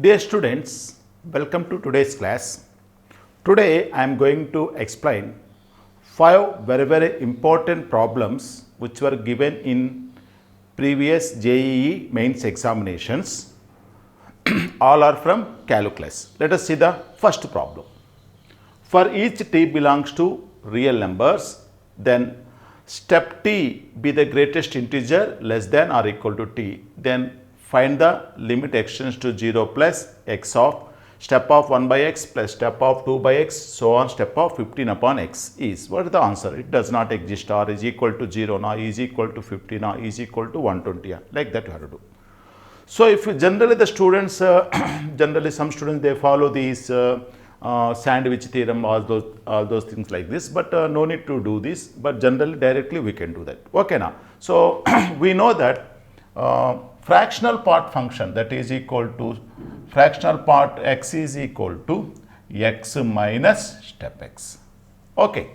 Dear students, welcome to today's class. Today I am going to explain 5 very important problems which were given in previous JEE Mains examinations. All are from calculus. Let us see the first problem. For each t belongs to real numbers, then step t be the greatest integer less than or equal to t, then find the limit extends to 0 plus x of step of 1 by x plus step of 2 by x, so on step of 15 upon x is. What is the answer? It does not exist, or is equal to 0, now is equal to 50, now is equal to 120, like that you have to do. So if you generally the students, generally some students they follow these sandwich theorem, all those things like this, but no need to do this, but generally directly we can do that. Okay, now so we know that fractional part function, that is equal to fractional part x is equal to x minus step x. Okay,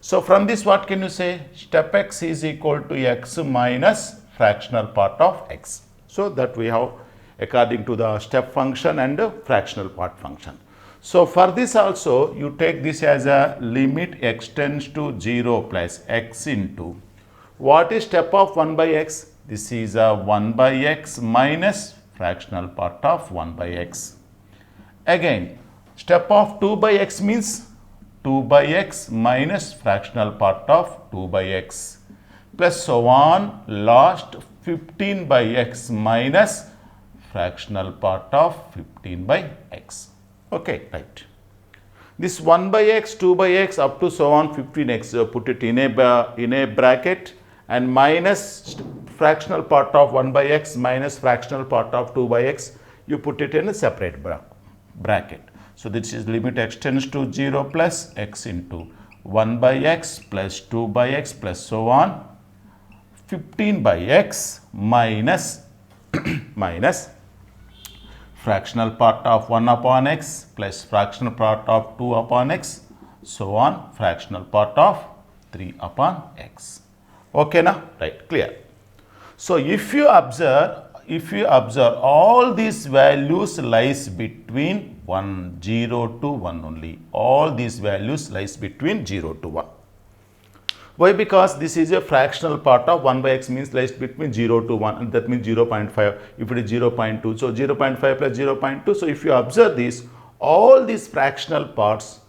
so from this what can you say? Step x is equal to x minus fractional part of x. So that we have according to the step function and the fractional part function. So for this also you take this as a limit x tends to 0 plus x into what is step of 1 by x? This is a 1 by x minus fractional part of 1 by x. Again, step of 2 by x means 2 by x minus fractional part of 2 by x plus so on last 15 by x minus fractional part of 15 by x. Okay, right. This 1 by x, 2 by x up to so on 15x, put it in a bracket, and minus fractional part of 1 by x minus fractional part of 2 by x, you put it in a separate bracket. So this is limit x tends to 0 plus x into 1 by x plus 2 by x plus so on 15 by x minus minus fractional part of 1 upon x plus fractional part of 2 upon x, so on fractional part of 3 upon x. Okay, now right, clear. So if you observe all these values lies between 0 to 1 only. All these values lies between 0 to 1. Why? Because this is a fractional part of 1 by x means lies between 0 to 1, and that means 0.5. If it is 0.2, so 0.5 plus 0.2. So if you observe this, all these fractional parts,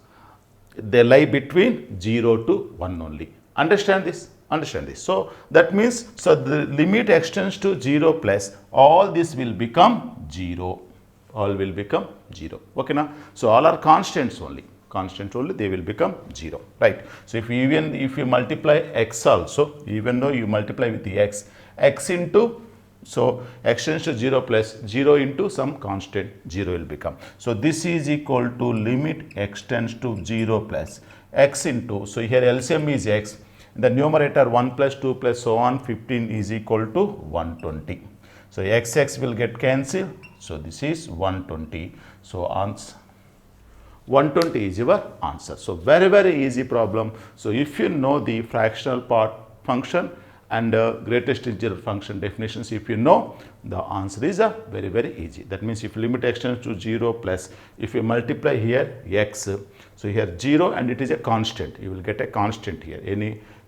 they lie between 0 to 1 only. Understand this? Understand this. So that means, so the limit extends to 0 plus all this will become 0. All will become 0. Okay, now. So all are constants only. Constant only, they will become 0, right? So if you multiply x also, even though you multiply with the x into, so x tends to 0 plus 0 into some constant, 0 will become. So this is equal to limit x tends to 0 plus x into, so here LCM is x, the numerator 1 plus 2 plus so on 15 is equal to 120. So x will get cancelled, so this is 120. So answer 120 is your answer. So very easy problem. So if you know the fractional part function and greatest integer function definitions, if you know, the answer is a very easy. That means if limit extends to 0 plus, if you multiply here x, so here 0 and it is a constant, you will get a constant here.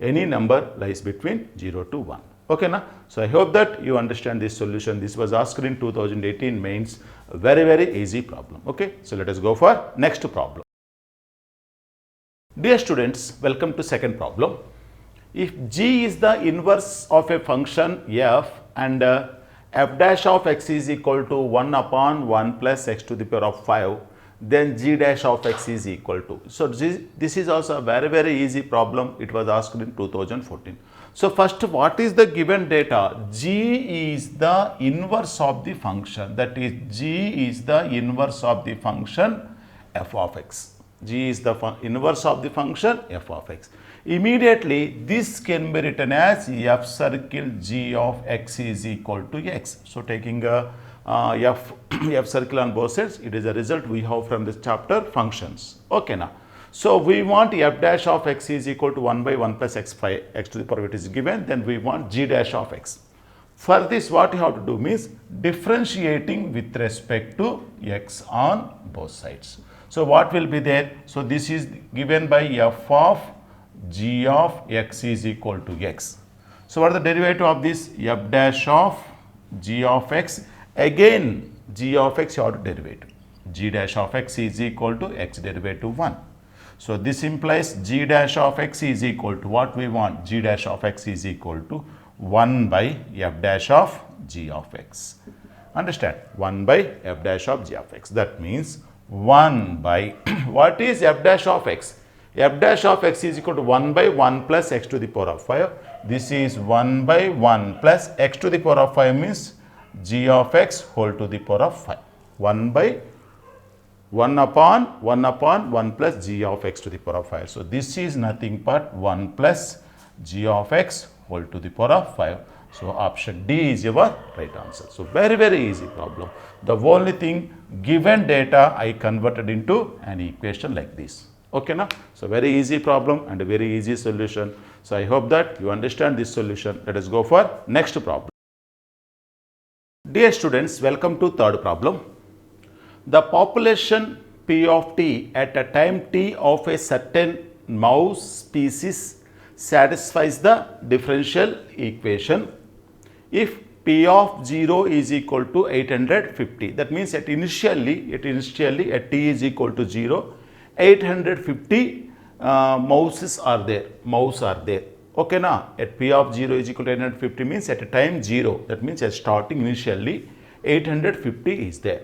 Any number lies between 0 to 1. Okay, na? So I hope that you understand this solution. This was asked in 2018 mains. Very easy problem. Okay, so let us go for next problem. Dear students, welcome to second problem. If g is the inverse of a function f and f dash of x is equal to 1 upon 1 plus x to the power of 5, then g dash of x is equal to. So this is also a very easy problem. It was asked in 2014. So first, what is the given data? G is the inverse of the function, that is g is the inverse of the function f of x. G is the inverse of the function f of x. Immediately this can be written as f circle g of x is equal to x. So taking a f circle on both sides, it is a result we have from this chapter functions. Okay, now. So we want f dash of x is equal to 1 by 1 plus x to the power it is given, then we want g dash of x. For this, what you have to do means differentiating with respect to x on both sides. So what will be there? So this is given by f of g of x is equal to x. So what is the derivative of this? F dash of g of x. Again, g of x you have to derivative. G dash of x is equal to x derivative 1. So this implies g dash of x is equal to what we want? G dash of x is equal to 1 by f dash of g of x. Understand? 1 by f dash of g of x. That means 1 by what is f dash of x? F dash of x is equal to 1 by 1 plus x to the power of 5. This is 1 by 1 plus x to the power of 5 means g of x whole to the power of 5. 1 by 1 upon 1 plus g of x to the power of 5. So this is nothing but 1 plus g of x whole to the power of 5. So option D is your right answer. So very, very easy problem. The only thing, given data I converted into an equation like this. Okay, now? So very easy problem and a very easy solution. So I hope that you understand this solution. Let us go for next problem. Dear students, welcome to third problem. The population P of t at a time t of a certain mouse species satisfies the differential equation if P of 0 is equal to 850. That means at initially at t is equal to 0, 850 mouse are there. Okay, now at P of 0 is equal to 850 means at a time 0. That means at starting initially 850 is there.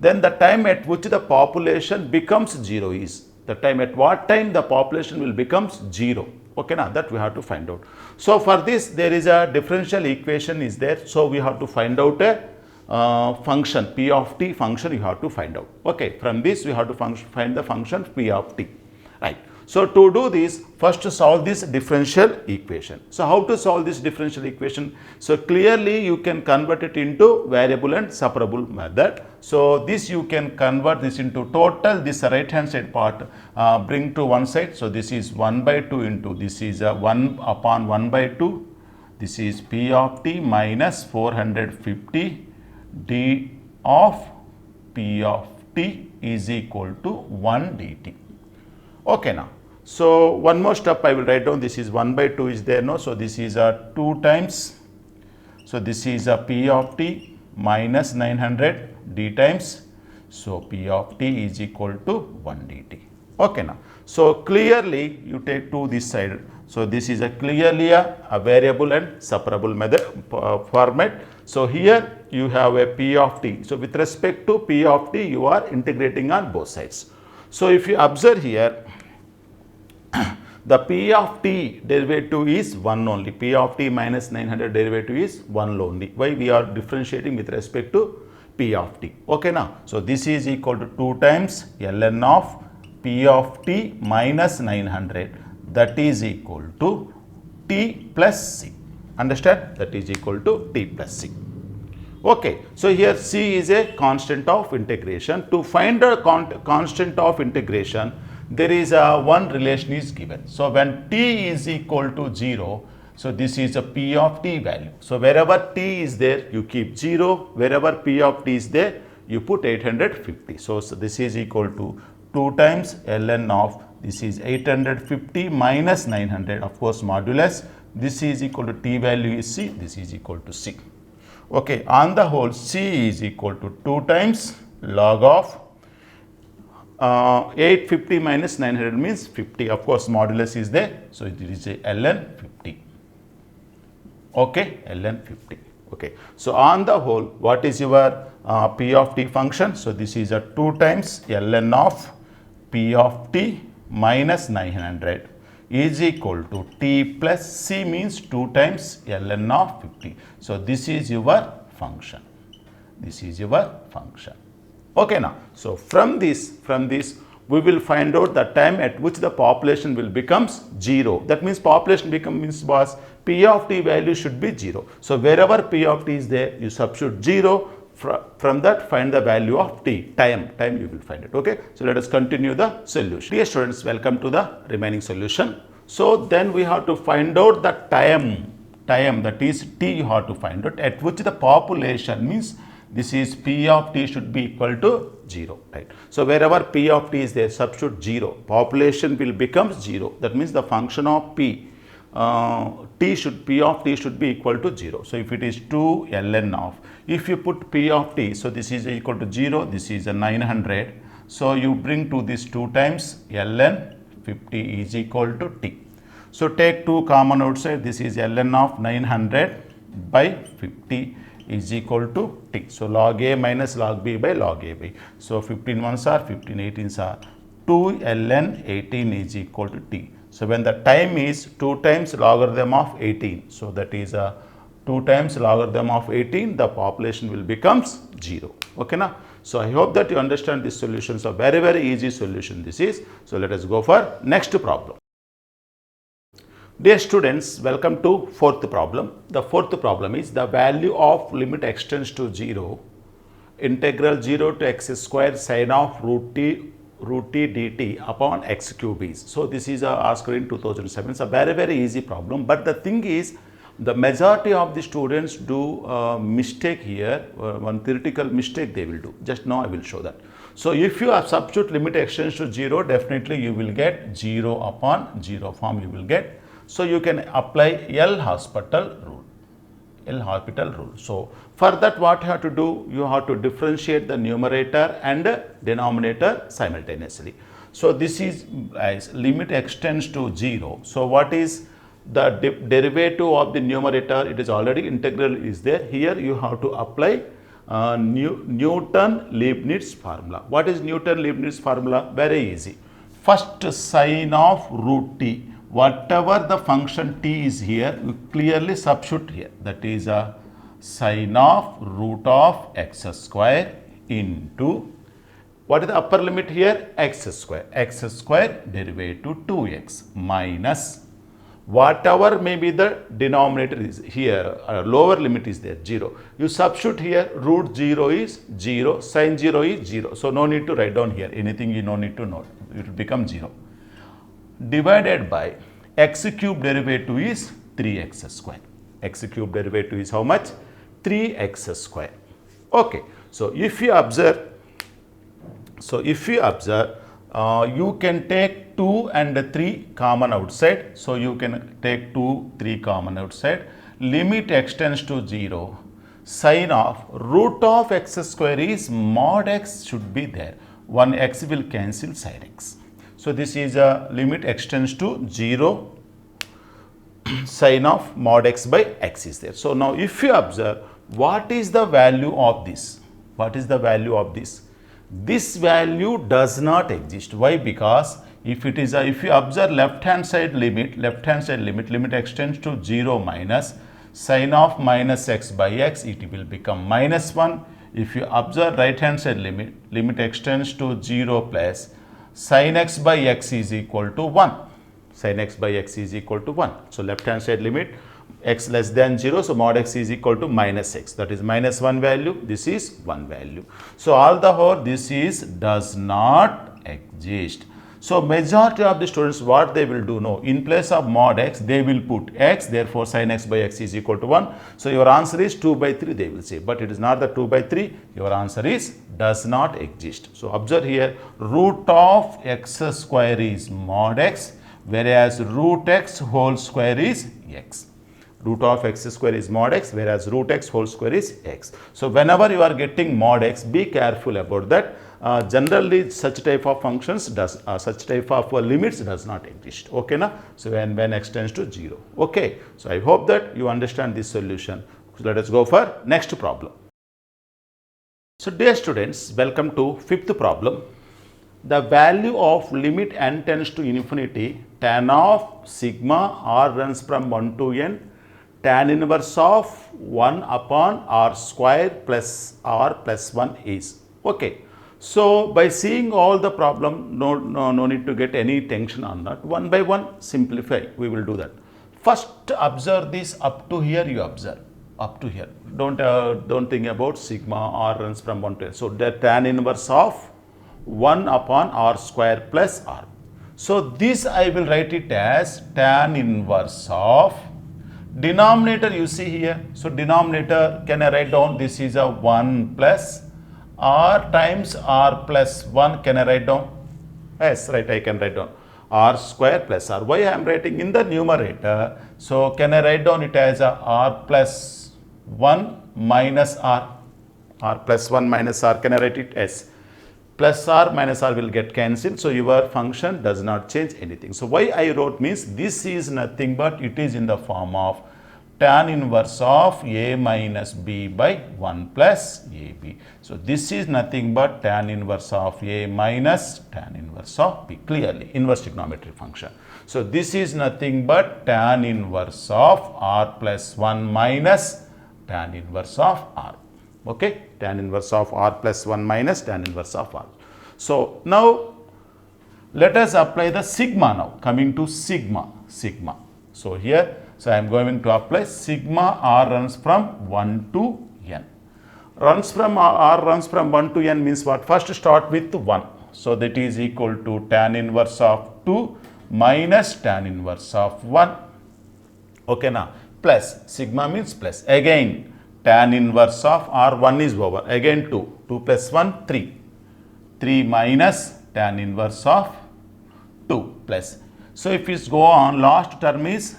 Then the time at which the population becomes 0 is the time at what time the population will becomes 0. Okay, now that we have to find out. So for this there is a differential equation is there. So we have to find out a function P of t function you have to find out. Okay, from this we have to find the function P of t. Right. So to do this, first to solve this differential equation. So how to solve this differential equation? So clearly you can convert it into variable and separable method. So this you can convert this into total, this right hand side part bring to one side. So this is 1 by 2 into this is 1 upon 1 by 2. This is P of t minus 450 d of P of t is equal to 1 dt. Okay, now. So one more step I will write down. This is 1 by 2 is there, no? So this is 2 times. So this is P of t minus 900 d times. So P of t is equal to 1 dt. Okay, now. So clearly you take 2 this side. So this is clearly a variable and separable method format. So here you have a P of t. So with respect to P of t you are integrating on both sides. So if you observe here, the P of t derivative is 1 only. P of t minus 900 derivative is 1 only. Why? We are differentiating with respect to P of t. Okay, now. So this is equal to 2 times ln of P of t minus 900. That is equal to t plus c. Understand? That is equal to t plus c. Okay, so here c is a constant of integration. To find a constant of integration, there is one relation is given. So when t is equal to 0, so this is a P of t value. So wherever t is there, you keep 0. Wherever P of t is there, you put 850. So this is equal to 2 times ln of this is 850 minus 900. Of course, modulus. This is equal to t value is c. This is equal to c. Okay, on the whole, c is equal to 2 times log of 850 minus 900 means 50. Of course, modulus is there. So it is a ln 50. Okay, ln 50. Okay. So on the whole, what is your P of t function? So this is a 2 times ln of P of t minus 900 is equal to t plus c means 2 times ln of 50. So this is your function. This is your function. Okay, now. So from this we will find out the time at which the population will becomes 0. That means population becomes was P of t value should be 0. So wherever P of t is there, you substitute 0. From that find the value of t, time you will find it. Okay, so let us continue the solution. Dear students, welcome to the remaining solution. So then we have to find out the time time, that is t you have to find out, at which the population means this is p of t should be equal to 0, right. So wherever p of t is there, substitute 0, population will become 0. That means the function of p p of t should be equal to 0. So if it is 2 ln of, if you put p of t, so this is equal to 0, this is a 900. So you bring to this 2 times ln 50 is equal to t. So take 2 common outside, this is ln of 900 by 50 is equal to t. So log a minus log b by log a by. So 15 ones are 15 18s are 2 ln 18 is equal to t. So when the time is 2 times logarithm of 18, so that is a 2 times logarithm of 18, the population will becomes 0. Okay na? So I hope that you understand these solutions are very easy solution this is. So let us go for next problem. Dear students, welcome to fourth problem. The fourth problem is the value of limit extends to 0, integral 0 to x square sine of root t dt upon x cube is. So this is asked in 2007. It's a very easy problem, but the thing is the majority of the students do mistake here, one theoretical mistake they will do. Just now I will show that. So if you have substitute limit extends to 0, definitely you will get 0 upon 0 form you will get. So you can apply L'Hospital rule. So for that what you have to do, you have to differentiate the numerator and denominator simultaneously. So this is as limit extends to 0. So what is the derivative of the numerator? It is already integral is there. Here you have to apply Newton-Leibniz formula. What is Newton-Leibniz formula? Very easy. First sine of root t. Whatever the function t is here, you clearly substitute here. That is a sine of root of x square into, what is the upper limit here? X square. X square derivative 2x minus whatever may be the denominator is here, lower limit is there, 0. You substitute here, root 0 is 0, sine 0 is 0. So no need to write down here, anything you no need to note, it will become 0. Divided by x cube derivative is 3x square. X cube derivative is how much? 3x square. Okay. So if you observe, you can take 2 and 3 common outside. So you can take 2, 3 common outside. Limit extends to 0. Sine of root of x square is mod x should be there. One x will cancel sine x. So this is a limit extends to 0, sine of mod x by x is there. So now if you observe, what is the value of this? What is the value of this? This value does not exist. Why? Because if it is if you observe left hand side limit extends to 0 minus sine of minus x by x, it will become minus 1. If you observe right hand side limit extends to 0 plus sin x by x is equal to 1. Sin x by x is equal to 1. So left hand side limit x less than 0, so mod x is equal to minus x, that is minus 1 value, this is 1 value. So all the whole this is does not exist. So majority of the students what they will do now, in place of mod x they will put x, therefore sin x by x is equal to 1. So your answer is 2 by 3 they will say, but it is not the 2 by 3, your answer is does not exist. So observe here, root of x square is mod x, whereas root x whole square is x. Root of x square is mod x, whereas root x whole square is x. So whenever you are getting mod x, be careful about that. Generally such type of functions such type of limits does not exist. Okay na? So when extends to 0. Okay. So I hope that you understand this solution. So let us go for next problem. So dear students, welcome to fifth problem. The value of limit n tends to infinity, tan of sigma r runs from 1 to n, tan inverse of 1 upon r square plus r plus 1 is. Okay. So by seeing all the problem, no need to get any tension on that. One by one simplify, we will do that. First observe this up to here, you observe up to here. Don't think about sigma r runs from 1 to n. So the tan inverse of 1 upon r square plus r. So this I will write it as tan inverse of Denominator you see here. So denominator, can I write down this is a 1 plus r times r plus 1. Can I write down? Yes, right, I can write down r square plus r. Why I am writing in the numerator? So can I write down it as a r plus 1 minus r. R plus 1 minus r. Can I write it as plus r minus r will get cancelled. So your function does not change anything. So why I wrote means this is nothing but it is in the form of tan inverse of a minus b by 1 plus ab. So this is nothing but tan inverse of a minus tan inverse of b. Clearly inverse trigonometry function. So this is nothing but tan inverse of r plus 1 minus tan inverse of r. Okay, tan inverse of r plus 1 minus tan inverse of r. So now let us apply the sigma now, coming to sigma. So here, so I am going to apply sigma r runs from 1 to n. Runs from r runs from 1 to n means what? First start with 1. So that is equal to tan inverse of 2 minus tan inverse of 1. Okay, now plus sigma means plus. Again tan inverse of r1 is over. Again 2. 2 plus 1, 3. 3 minus tan inverse of 2 plus. So if you go on, last term is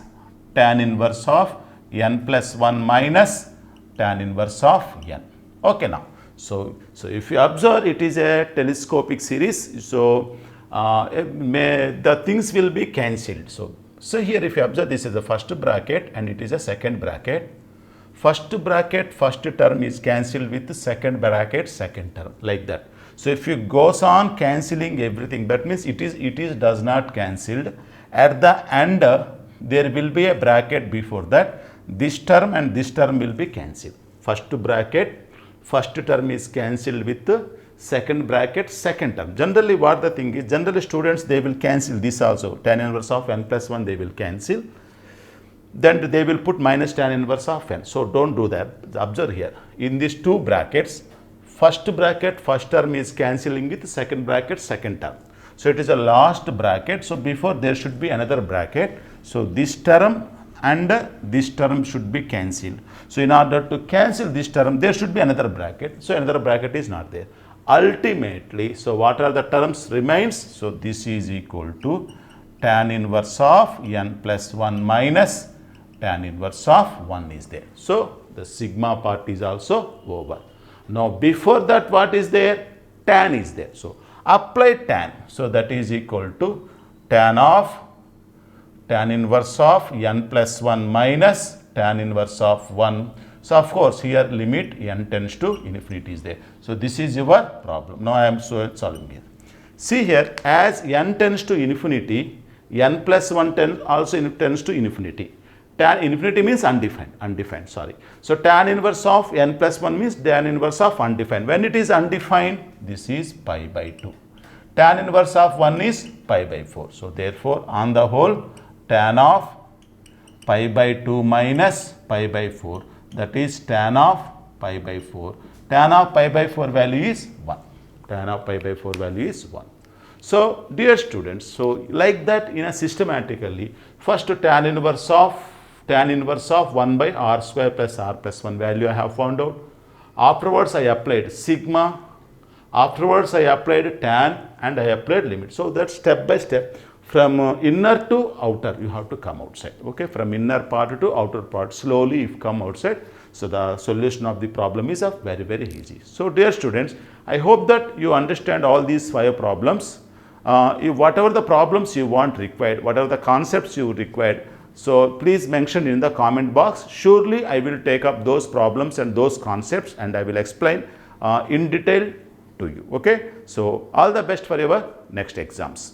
tan inverse of n plus 1 minus tan inverse of n. Okay, now. So if you observe, it is a telescopic series. So the things will be cancelled. So here if you observe, this is the first bracket and it is a second bracket. First bracket, first term is cancelled with the second bracket, second term, like that. So if you goes on cancelling everything, that means it is does not cancelled. At the end, there will be a bracket before that. This term and this term will be cancelled. First bracket, first term is cancelled with the second bracket, second term. Generally what the thing is, generally students, they will cancel this also. Tan inverse of n plus 1 they will cancel. Then they will put minus tan inverse of n. So don't do that. Observe here. In these two brackets, first bracket, first term is cancelling with second bracket, second term. So it is a last bracket. So before there should be another bracket. So this term and this term should be cancelled. So in order to cancel this term, there should be another bracket. So another bracket is not there. Ultimately, so what are the terms remains? So this is equal to tan inverse of n plus 1 minus tan inverse of 1 is there. So the sigma part is also over. Now before that what is there? Tan is there. So apply tan. So that is equal to tan inverse of n plus 1 minus tan inverse of 1. So of course here limit n tends to infinity is there. So this is your problem. Now I am solving here. See here, as n tends to infinity, n plus 1 also tends to infinity. Tan infinity means undefined, sorry. So tan inverse of n plus 1 means tan inverse of undefined. When it is undefined, this is pi by 2. Tan inverse of 1 is pi by 4. So therefore, on the whole, tan of pi by 2 minus pi by 4, that is tan of pi by 4. Tan of pi by 4 value is 1. Tan of pi by 4 value is 1. So dear students, so like that in a systematically, first tan inverse of 1 by r square plus r plus 1 value I have found out. Afterwards I applied sigma. Afterwards I applied tan and I applied limit. So that step by step from inner to outer you have to come outside. Okay, from inner part to outer part slowly if come outside. So the solution of the problem is very easy. So dear students, I hope that you understand all these 5 problems. If whatever the problems you want required, whatever the concepts you required, so please mention in the comment box. Surely I will take up those problems and those concepts and I will explain in detail to you. Okay. So all the best for your next exams.